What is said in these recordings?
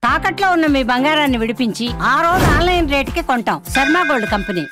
తాకట్లో ఉన్న మీ బంగారాన్ని విడిపించి ఆ రోజు ఆన్లైన్ రేటుకి కొంటాం. Sharma gold company.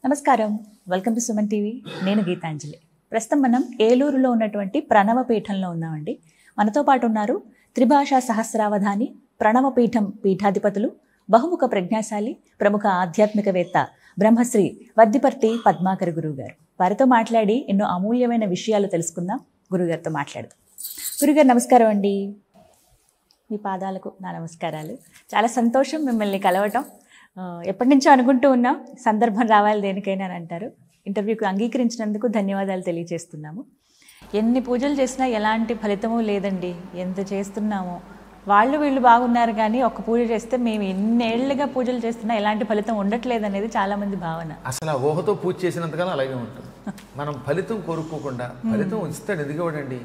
నమస్కారం, వెల్కమ్ టు సుమన్ టీవీ. నేను గీతాంజలి. ప్రస్తుతం మనం ఏలూరులో ఉన్నటువంటి ప్రణవపీఠంలో ఉన్నామండి. మనతో పాటు ఉన్నారు త్రిభాషా సహస్రావధాని, ప్రణవపీఠం పీఠాధిపతులు, బహుముఖ ప్రజ్ఞాశాలి, ప్రముఖ ఆధ్యాత్మికవేత్త బ్రహ్మశ్రీ వద్దిపర్తి పద్మాకర్ గురువు గారు. వారితో మాట్లాడి ఎన్నో అమూల్యమైన విషయాలు తెలుసుకుందాం. గురుగారితో మాట్లాడదాం. గురుగారు నమస్కారం అండి. మీ పాదాలకు నా నమస్కారాలు. చాలా సంతోషం మిమ్మల్ని కలవటం. ఎప్పటి నుంచో అనుకుంటూ ఉన్నాం, సందర్భం రావాలి దేనికైనా అని అంటారు. ఇంటర్వ్యూకి అంగీకరించినందుకు ధన్యవాదాలు తెలియజేస్తున్నాము. ఎన్ని పూజలు చేసినా ఎలాంటి ఫలితమూ లేదండి. ఎంత చేస్తున్నామో వీళ్ళు బాగున్నారు, కానీ ఒక్క పూజ చేస్తే మేము ఎన్నేళ్లుగా పూజలు చేస్తున్నా ఎలాంటి ఫలితం ఉండట్లేదు అనేది చాలామంది భావన. అసలు ఆ ఊహతో పూజ చేసినంతకాలం అలాగే ఉంటుంది. మనం ఫలితం కోరుకోకుండా ఫలితం ఇస్తాడు. ఎదిగేవాడండి.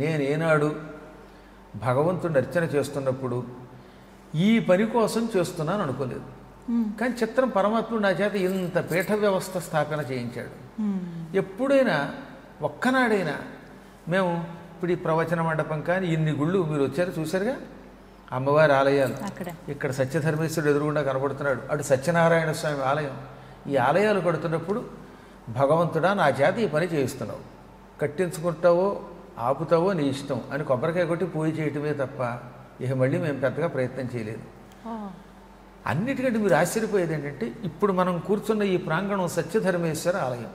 నేను ఏనాడు భగవంతుడిని అర్చన చేస్తున్నప్పుడు ఈ పని కోసం చేస్తున్నాను అనుకోలేదు. కానీ చిత్రం, పరమాత్ముడు నా చేత ఇంత పీఠ వ్యవస్థ స్థాపన చేయించాడు. ఎప్పుడైనా ఒక్కనాడైనా మేము ఇప్పుడు ఈ ప్రవచన మండపం కానీ ఇన్ని గుళ్ళు మీరు వచ్చారు చూశారుగా, అమ్మవారి ఆలయాలు, ఇక్కడ సత్యధర్మేశ్వరుడు ఎదురుగుండా కనబడుతున్నాడు, అటు సత్యనారాయణ స్వామి ఆలయం. ఈ ఆలయాలు కడుతున్నప్పుడు భగవంతుడా నా చేత ఈ పని చేయిస్తున్నావు, కట్టించుకుంటావో ఆపుతావో నీ ఇష్టం అని కొబ్బరికాయ కొట్టి పూజ చేయటమే తప్ప ఇక మళ్ళీ మేము పెద్దగా ప్రయత్నం చేయలేదు. అన్నిటికంటే మీరు ఆశ్చర్యపోయేది ఏంటంటే, ఇప్పుడు మనం కూర్చున్న ఈ ప్రాంగణం సత్యధర్మేశ్వర ఆలయం.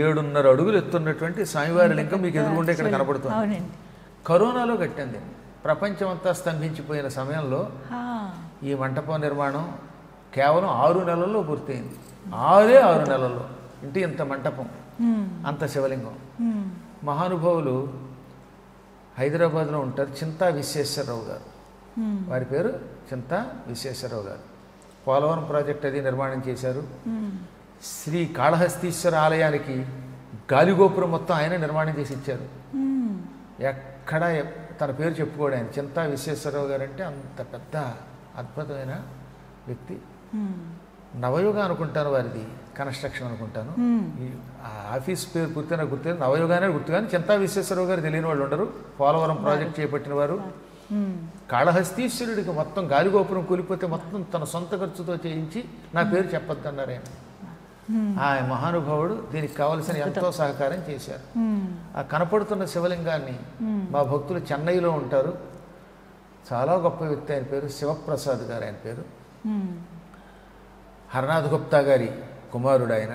7.5 అడుగులు ఎత్తున్నటువంటి స్వామివారి లింగం మీకు ఎదురుగుండా ఇక్కడ కనబడుతుంది. కరోనాలో కట్టింది. ప్రపంచం అంతా స్తంభించిపోయిన సమయంలో ఈ మంటపం నిర్మాణం కేవలం 6 నెలల్లో పూర్తయింది. 6 నెలల్లో. ఇంటి ఇంత మంటపం, అంత శివలింగం. మహానుభావులు హైదరాబాద్లో ఉంటారు, చింతా విశ్వేశ్వరరావు గారు. వారి పేరు చింతా విశ్వేశ్వరరావు గారు. పోలవరం ప్రాజెక్ట్ అది నిర్మాణం చేశారు. శ్రీ కాళహస్తీశ్వర ఆలయానికి గాలిగోపురం మొత్తం ఆయన నిర్మాణం చేసి ఇచ్చారు. ఎక్కడ తన పేరు చెప్పుకోడు ఆయన. చింతా విశ్వేశ్వరరావు గారు అంటే అంత పెద్ద అద్భుతమైన వ్యక్తి. నవయుగ అనుకుంటాను వారిది, కన్స్ట్రక్షన్ అనుకుంటాను. ఈ ఆఫీస్ పేరు పూర్తి నాకు గుర్తు, నవయుగానే గుర్తు, కానీ చింతా విశ్వేశ్వరరావు గారు తెలియని వాళ్ళు ఉండరు. పోలవరం ప్రాజెక్ట్ చేపట్టిన వారు. కాళహస్తీశ్వరుడికి మొత్తం గాలిగోపురం కూలిపోతే మొత్తం తన సొంత ఖర్చుతో చేయించి నా పేరు చెప్పొద్దన్నారు ఆయన. ఆ మహానుభావుడు దీనికి కావలసిన ఎంతో సహకారం చేశారు. ఆ కనపడుతున్న శివలింగాన్ని మా భక్తులు చెన్నైలో ఉంటారు, చాలా గొప్ప వ్యక్తి. ఆయన పేరు శివప్రసాద్ గారు. ఆయన పేరు హరనాథ్ గుప్తా గారి కుమారుడు. ఆయన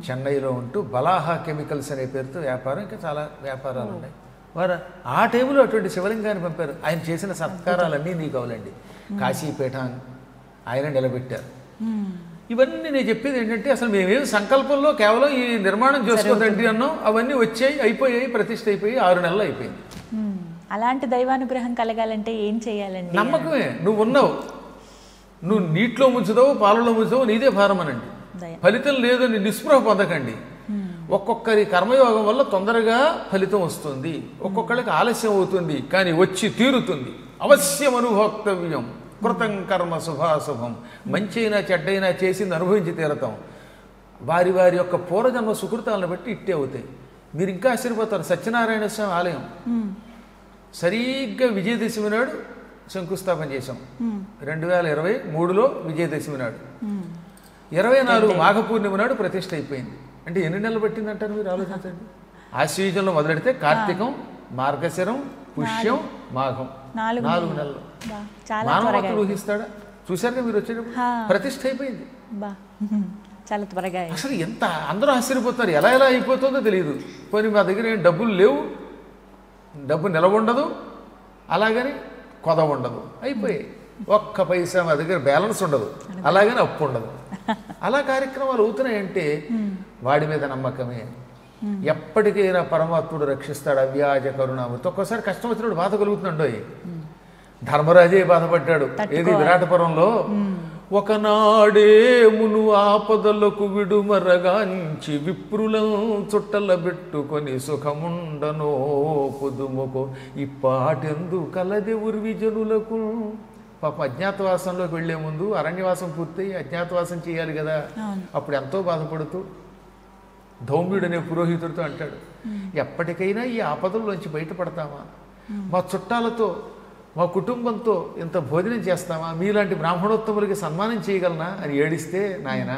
చెన్నైలో ఉంటూ బలాహా కెమికల్స్ అనే పేరుతో వ్యాపారం, ఇంకా చాలా వ్యాపారాలు ఉన్నాయి. వారు ఆ టైంలో అటువంటి శివలింగాన్ని పంపారు. ఆయన చేసిన సత్కారాలన్నీ నీకు అవలండి. కాశీపీఠం ఆయన నిలబెట్టారు. ఇవన్నీ నేను చెప్పేది ఏంటంటే, అసలు మేమేమి సంకల్పంలో కేవలం ఈ నిర్మాణం చేసుకోదండి అన్నాం. అవన్నీ వచ్చాయి, అయిపోయాయి, ప్రతిష్ఠ అయిపోయి 6 నెలలు అయిపోయింది. అలాంటి దైవానుగ్రహం కలగాలంటే ఏం చేయాలండి? నమ్మకమే. నువ్వు ఉన్నావు, నువ్వు నీటిలో ముంచుతావు, పాలలో ముంచుతావు, నీదే భారం అనండి. ఫలితం లేదని నిస్పృహ పొందకండి. ఒక్కొక్కరి కర్మయోగం వల్ల తొందరగా ఫలితం వస్తుంది, ఒక్కొక్కరికి ఆలస్యం అవుతుంది, కానీ వచ్చి తీరుతుంది. అవశ్యం అనుభోక్తవ్యం కృతం కర్మ శుభాశుభం. మంచి అయినా చెడ్డైనా చేసింది అనుభవించి తీరతాం. వారి వారి యొక్క పూర్వజన్మ సుకృతాలను బట్టి ఇట్టే అవుతాయి. మీరు ఇంకా ఆశ్చర్యపోతారు. సత్యనారాయణ స్వామి ఆలయం సరిగ్గా విజయదశమి నాడు శంకుస్థాపన చేశాం. 2023లో విజయదశమి నాడు. 24 మాఘ పూర్ణిమ నాడు ప్రతిష్ఠ అయిపోయింది. అంటే ఎన్ని నెలలు పట్టిందంటారు మీరు ఆలోచించండి. ఆశ్వయుజంలో మొదలెడితే కార్తీకం, మార్గశిరం, పుష్యం, మాఘం 4 నెలలు. మానవత్తులు ఊహిస్తాడా? చూశారుగా మీరు వచ్చేటప్పుడు. ప్రతిష్ఠ అయిపోయింది. చాలా త్వరగా అసలు ఎంత అందరూ ఆశ్చర్యపోతారు, ఎలా ఎలా అయిపోతుందో తెలియదు. పోనీ మా దగ్గర ఏం డబ్బులు లేవు, డబ్బు నిలవ ఉండదు, అలాగని కొదవ ఉండదు, అయిపోయాయి. ఒక్క పైసా మా దగ్గర బ్యాలెన్స్ ఉండదు, అలాగని అప్పు ఉండదు. అలా కార్యక్రమాలు అవుతున్నాయంటే వాడి మీద నమ్మకమే. ఎప్పటికైనా పరమాత్ముడు రక్షిస్తాడు, అవ్యాజ కరుణామూర్తి. ఒక్కోసారి కష్టం వచ్చినప్పుడు బాధ కలుగుతుండో. ధర్మరాజే బాధపడ్డాడు. ఏది విరాటపురంలో, ఒకనాడే మును ఆపదలకు విడుమరగాంచి విప్రులం చుట్టల పెట్టుకొని సుఖముండనో పొదుముకో ఈ పాటెందు కలది ఉర్విజనులకు. పాప అజ్ఞాతవాసంలోకి వెళ్లే ముందు అరణ్యవాసం పూర్తయి అజ్ఞాతవాసం చేయాలి కదా, అప్పుడు ఎంతో బాధపడుతూ ధౌమ్యుడు అనే పురోహితుడితో అంటాడు, ఎప్పటికైనా ఈ ఆపదల్లోంచి బయటపడతామా? మా చుట్టాలతో మా కుటుంబంతో ఇంత భోజనం చేస్తామా? మీలాంటి బ్రాహ్మణోత్తములకి సన్మానం చేయగలనా అని ఏడిస్తే, నాయన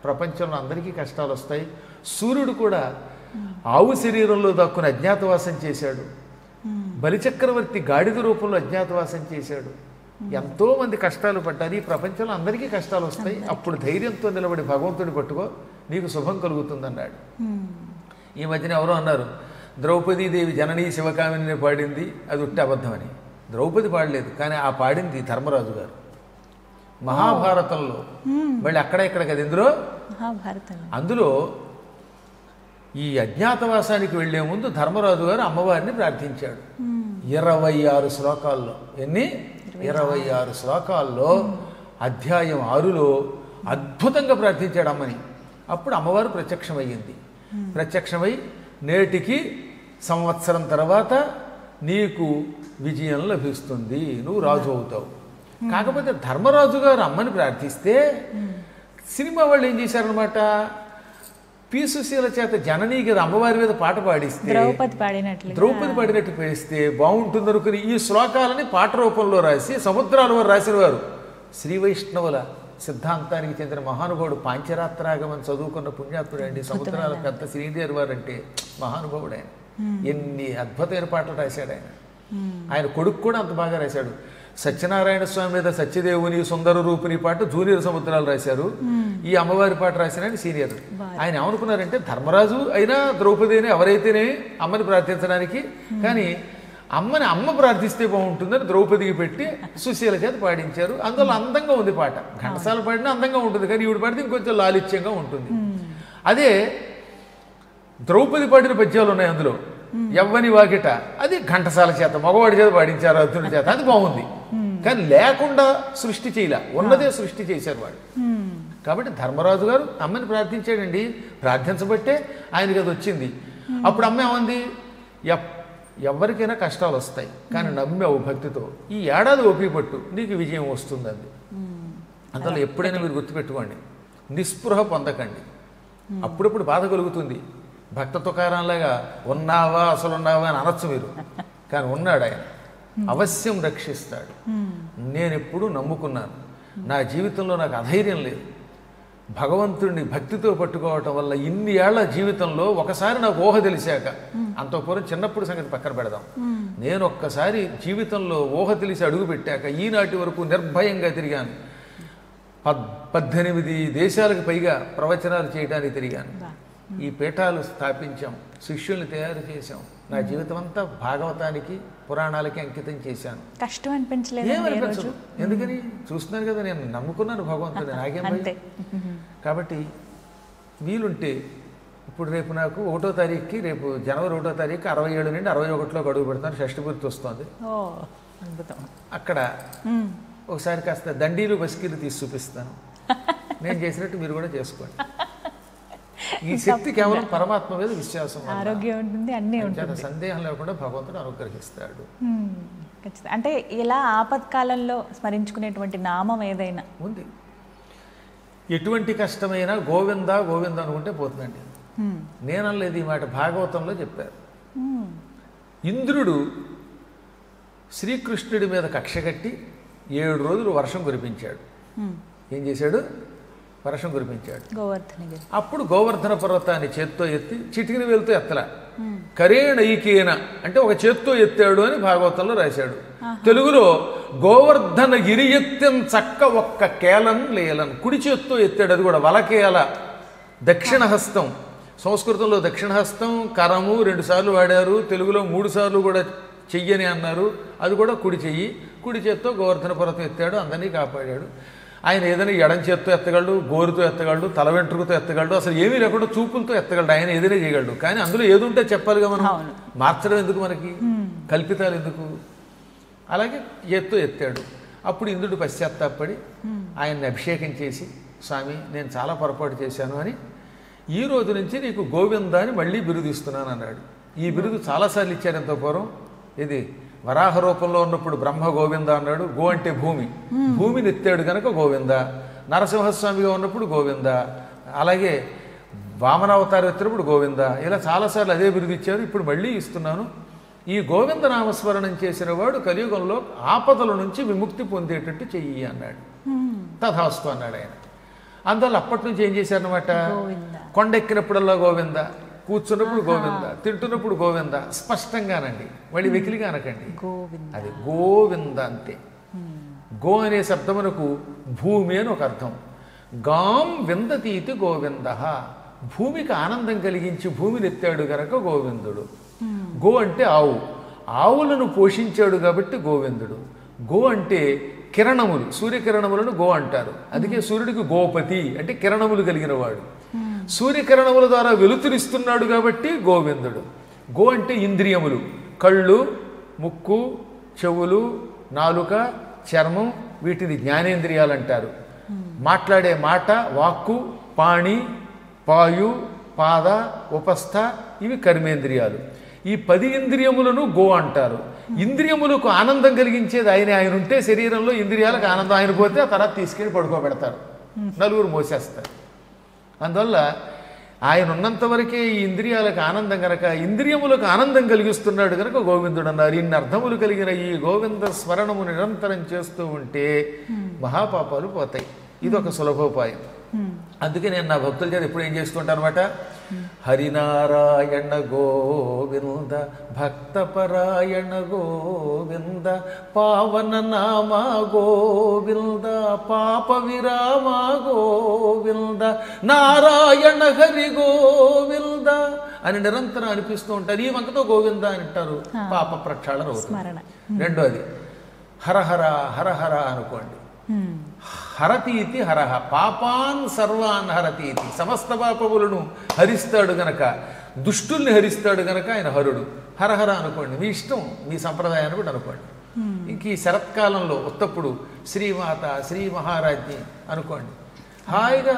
ప్రపంచంలో అందరికీ కష్టాలు వస్తాయి. సూర్యుడు కూడా ఆవు శరీరంలో దక్కుని అజ్ఞాతవాసం చేశాడు, బలిచక్రవర్తి గాడిద రూపంలో అజ్ఞాతవాసం చేశాడు. ఎంతో మంది కష్టాలు పడ్డారు. ఈ ప్రపంచంలో అందరికీ కష్టాలు వస్తాయి. అప్పుడు ధైర్యంతో నిలబడి భగవంతుడిని పట్టుకో, నీకు శుభం కలుగుతుందన్నాడు. ఈ మధ్యన ఎవరో అన్నారు, ద్రౌపదీదేవి జననీ శివకామిని పాడింది, అది ఉట్టి అబద్ధమని. ద్రౌపది పాడలేదు, కానీ ఆ పాడింది ధర్మరాజు గారు మహాభారతంలో. మళ్ళీ అక్కడ ఇక్కడ కదా, ఇందులో అందులో ఈ అజ్ఞాతవాసానికి వెళ్లే ముందు ధర్మరాజు గారు అమ్మవారిని ప్రార్థించాడు 26 శ్లోకాల్లో. ఎన్ని? 26 శ్లోకాల్లో అధ్యాయం 6లో అద్భుతంగా ప్రార్థించాడు అమ్మని. అప్పుడు అమ్మవారు ప్రత్యక్షమయ్యింది. ప్రత్యక్షమై, నేటికి సంవత్సరం తర్వాత నీకు విజయం లభిస్తుంది, నువ్వు రాజు అవుతావు. కాకపోతే ధర్మరాజు గారు అమ్మని ప్రార్థిస్తే సినిమా వాళ్ళు ఏం చేశారనమాట, పీసుశీల చేత జననీ కదా అమ్మవారి మీద పాట పాడిస్తే ద్రౌపది పాడినట్టు పేస్తే బాగుంటుంది అనుకుని ఈ శ్లోకాలని పాట రూపంలో రాసి సముద్రాల వారు రాసిన వారు శ్రీ వైష్ణవుల సిద్ధాంతానికి చెందిన మహానుభావుడు. పాంచరాత్రాగమని చదువుకున్న పుణ్యాత్ముడు అండి. సముద్రాల పెద్ద శ్రీదేవి వారు అంటే మహానుభావుడు ఆయన. ఎన్ని అద్భుతమైన పాటలు రాశాడు ఆయన. ఆయన కొడుకు కూడా అంత బాగా రాశాడు. సత్యనారాయణ స్వామి మీద సత్యదేవుని సుందర రూపిణి పాట జూనియర్ సముద్రాలు రాశారు. ఈ అమ్మవారి పాట రాసిన ఆయన సీనియర్. ఆయన ఏమనుకున్నారంటే, ధర్మరాజు అయినా ద్రౌపది అయినా ఎవరైతేనే అమ్మని ప్రార్థించడానికి, కానీ అమ్మ ప్రార్థిస్తే బాగుంటుందని ద్రౌపదికి పెట్టి సుశీల చేత పాడించారు. అందులో అందంగా ఉంది పాట. ఘంటసాల పాడినా అందంగా ఉంటుంది, కానీ ఈవిడ పాడితే ఇంకొంచెం లాలిత్యంగా ఉంటుంది. అదే ద్రౌపది పాడిన పద్యాలు ఉన్నాయి అందులో, యవ్వని వాకిట, అది ఘంటసాల చేత మగవాడి చేత పాడించారు, అర్జునుడి చేత, అది బాగుంది. కానీ లేకుండా సృష్టి చేయలే, ఉన్నదే సృష్టి చేశారు వాడు. కాబట్టి ధర్మరాజు గారు అమ్మని ప్రార్థించాడండి. ప్రార్థించబట్టే ఆయనకి అది వచ్చింది. అప్పుడు అమ్మ ఏమంది, ఎవరికైనా కష్టాలు వస్తాయి, కానీ నమ్మావు భక్తితో, ఈ ఏడాది ఓపిక పట్టు, నీకు విజయం వస్తుంది అంది. అందులో ఎప్పుడైనా మీరు గుర్తుపెట్టుకోండి, నిస్పృహ పొందకండి. అప్పుడప్పుడు బాధ కలుగుతుంది. భక్త తుకారంలాగా ఉన్నావా అసలు ఉన్నావా అని అనొచ్చు మీరు, కానీ ఉన్నాడు ఆయన, అవశ్యం రక్షిస్తాడు. నేను ఎప్పుడూ నమ్ముకున్నాను. నా జీవితంలో నాకు అధైర్యం లేదు. భగవంతుడిని భక్తితో పట్టుకోవటం వల్ల ఇన్ని ఏళ్ల జీవితంలో ఒకసారి నాకు ఊహ తెలిసాక, అంతఃపురం చిన్నప్పుడు సంగతి పక్కన పెడదాం, నేను ఒక్కసారి జీవితంలో ఊహ తెలిసి అడుగు పెట్టాక ఈనాటి వరకు నిర్భయంగా తిరిగాను. 18 దేశాలకు పైగా ప్రవచనాలు చేయడానికి తిరిగాను. ఈ పీఠాలు స్థాపించాం, శిష్యుల్ని తయారు చేశాం. నా జీవితం అంతా భాగవతానికి పురాణాలకి అంకితం చేశాను. కష్టం అనిపించలేదు? ఏమనిపించదు. ఎందుకని? చూస్తున్నారు కదా, నేను నమ్ముకున్నాను భగవంతుని, నాకేం భయం. కాబట్టి వీలుంటే ఇప్పుడు రేపు నాకు 1వ తారీఖుకి, రేపు జనవరి 1వ తారీఖు 67 నుండి 61లోకి అడుగు పెడతాను. షష్ఠపూర్తి వస్తుంది. అక్కడ ఒకసారి కాస్త దండీలు బస్కీలు తీసి చూపిస్తాను. నేను చేసినట్టు మీరు కూడా చేసుకోండి. ఈ శక్తి కేవలం పరమాత్మ మీద విశ్వాసం, ఆరోగ్యం ఉంటుంది, అన్నీ ఉంటుంది, సందేహం లేకుండా భగవంతుడు అనుగ్రహిస్తాడు. అంటే ఇలా ఆపత్కాలంలో స్మరించుకునేటువంటి నామం ఏదైనా ఉంది. ఎటువంటి కష్టమైనా గోవింద గోవింద అనుకుంటే పోతుందండి. నేనలేదు ఈ మాట, భాగవతంలో చెప్పారు. ఇంద్రుడు శ్రీకృష్ణుడి మీద కక్ష కట్టి 7 రోజులు వర్షం కురిపించాడు. ఏం చేశాడు? వర్షం కురిపించాడు. అప్పుడు గోవర్ధన పర్వతాన్ని చేత్తో ఎత్తి చిటికిన వేలుతో ఎత్తలా, కరేణైకేన అంటే ఒక చేత్తో ఎత్తాడు అని భాగవతంలో రాశాడు. తెలుగులో గోవర్ధన గిరి ఎత్తెం చక్క ఒక్క కేలం లేలం, కుడి చేత్తో ఎత్తాడు, అది కూడా వలకేల దక్షిణహస్తం, సంస్కృతంలో దక్షిణహస్తం కరము 2 సార్లు వాడారు, తెలుగులో 3 సార్లు కూడా చెయ్యని అన్నారు. అది కూడా కుడి చెయ్యి. కుడి చేత్తో గోవర్ధన పర్వతం ఎత్తాడు, అందరినీ కాపాడాడు. ఆయన ఏదైనా ఎడం చేత్తో ఎత్తగలడు, గోరుతో ఎత్తగలడు, తల వెంట్రుకతో ఎత్తగలడు, అసలు ఏమీ లేకుండా చూపులతో ఎత్తగలడు. ఆయన ఏదైనా చేయగలడు. కానీ అందులో ఏది ఉంటే చెప్పాలిగా మనం. మార్చడం ఎందుకు మనకి, కల్పితాలు ఎందుకు? అలాగే ఎత్తు ఎత్తాడు. అప్పుడు ఇంద్రుడు పశ్చాత్తాపడి ఆయన్ని అభిషేకం చేసి, స్వామి నేను చాలా పొరపాటు చేశాను అని, ఈ రోజు నుంచి నీకు గోవింద అని మళ్ళీ బిరుదు ఇస్తున్నాను అన్నాడు. ఈ బిరుదు చాలాసార్లు ఇచ్చారు ఎంతో పూర్వం. ఇది వరాహ రూపంలో ఉన్నప్పుడు బ్రహ్మ గోవింద అన్నాడు. గో అంటే భూమి, భూమిని ఎత్తాడు కనుక గోవింద. నరసింహస్వామిగా ఉన్నప్పుడు గోవింద, అలాగే వామనావతారం ఎత్తినప్పుడు గోవింద. ఇలా చాలాసార్లు అదే బిరుదు ఇచ్చారు. ఇప్పుడు మళ్ళీ ఇస్తున్నాను. ఈ గోవింద నామస్మరణం చేసిన వాడు కలియుగంలో ఆపదల నుంచి విముక్తి పొందేటట్టు చెయ్యి అన్నాడు. తథాస్తు అన్నాడు ఆయన. అందువల్ల అప్పటి నుంచి ఏం చేశారనమాట, కొండెక్కినప్పుడల్లా గోవింద, కూర్చున్నప్పుడు గోవింద, తింటున్నప్పుడు గోవింద, స్పష్టంగానండి, మళ్ళీ వెకిలిగా అనకండి. అది గోవింద అంతే. గో అనే శబ్దమునకు భూమి అని ఒక అర్థం. గాం విందతీతి గోవింద, భూమికి ఆనందం కలిగించి భూమిని ఎత్తాడు గనక గోవిందుడు. గో అంటే ఆవు, ఆవులను పోషించాడు కాబట్టి గోవిందుడు. గో అంటే కిరణములు, సూర్యకిరణములను గో అంటారు. అందుకే సూర్యుడికి గోపతి అంటే కిరణములు కలిగిన వాడు. సూర్యకిరణముల ద్వారా వెలుతురిస్తున్నాడు కాబట్టి గోవిందుడు. గో అంటే ఇంద్రియములు, కళ్ళు, ముక్కు, చెవులు, నాలుక, చర్మం, వీటిని జ్ఞానేంద్రియాలు అంటారు. మాట్లాడే మాట వాక్కు, పాణి, పాయు, పాద, ఉపస్థ, ఇవి కర్మేంద్రియాలు. ఈ 10 ఇంద్రియములను గో అంటారు. ఇంద్రియములకు ఆనందం కలిగించేది ఆయన ఉంటే శరీరంలో ఇంద్రియాలకు ఆనందం, ఆయన పోతే ఆ తర్వాత తీసుకెళ్ళి పడుకోబెడతారు, నలుగురు మోసేస్తారు. అందువల్ల ఆయన ఉన్నంత వరకే ఈ ఇంద్రియాలకు ఆనందం కనుక, ఇంద్రియములకు ఆనందం కలిగిస్తున్నాడు కనుక గోవిందుడు అన్నారు. ఇన్ని అర్థములు కలిగిన ఈ గోవింద స్మరణము నిరంతరం చేస్తూ ఉంటే మహాపాపాలు పోతాయి. ఇది ఒక సులభోపాయం. అందుకే నేను నా భక్తుల చేత ఎప్పుడు ఏం చేసుకుంటాను అనమాట, హరినారాయణ గోవింద భక్తపరాయణ గోవింద పావన నామ గోవింద పాప విరామ గోవింద నారాయణ హరి గోవింద అని నిరంతరం అనిపిస్తూ ఉంటారు. ఈ వంకతో గోవింద అని అంటారు, పాప ప్రక్షాళన అవుతుంది. రెండోది హరహర హరహర అనుకోండి. హరతీతి హరహ, పాపాన్ సర్వాన్ హరతీతి, సమస్త పాపములను హరిస్తాడు గనక, దుష్టుల్ని హరిస్తాడు గనక ఆయన హరుడు. హరహర అనుకోండి, మీ ఇష్టం, మీ సంప్రదాయాన్ని కూడా అనుకోండి. ఇంక ఈ శరత్కాలంలో ఉత్తప్పుడు శ్రీమాత శ్రీ మహారాజ్ఞి అనుకోండి, హాయిగా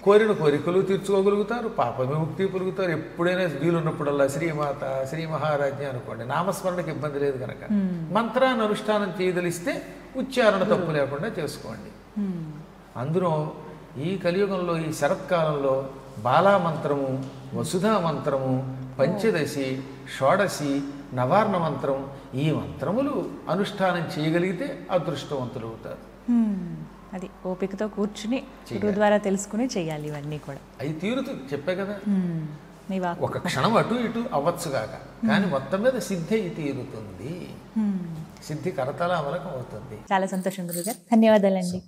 కోరిన కోరికలు తీర్చుకోగలుగుతారు, పాప విముక్తి పొలుగుతారు. ఎప్పుడైనా వీలున్నప్పుడల్లా శ్రీమాత శ్రీ మహారాజ్ఞి అనుకోండి. నామస్మరణకి ఇబ్బంది లేదు కనుక. మంత్రాన్ని అనుష్ఠానం చేయదలిస్తే ఉచ్చారణ తప్పు లేకుండా చేసుకోండి. అందులో ఈ కలియుగంలో ఈ శరత్కాలంలో బాలా మంత్రము, వసుధా మంత్రము, పంచదశి, షోడశి, నవార్ణ మంత్రం, ఈ మంత్రములు అనుష్ఠానం చేయగలిగితే అదృష్టవంతులు అవుతారు. అది ఓపికతో కూర్చుని గురువు ద్వారా తెలుసుకుని చెయ్యాలి ఇవన్నీ కూడా. అవి తీరుతుంది, చెప్పే కదా. ఒక క్షణం అటు ఇటు అవ్వచ్చుగాక, కానీ మొత్తం మీద సిద్ధి తీరుతుంది, సిద్ధి కరతల అమలకం అవుతుంది. చాలా సంతోషం గురుగారు, ధన్యవాదాలండి.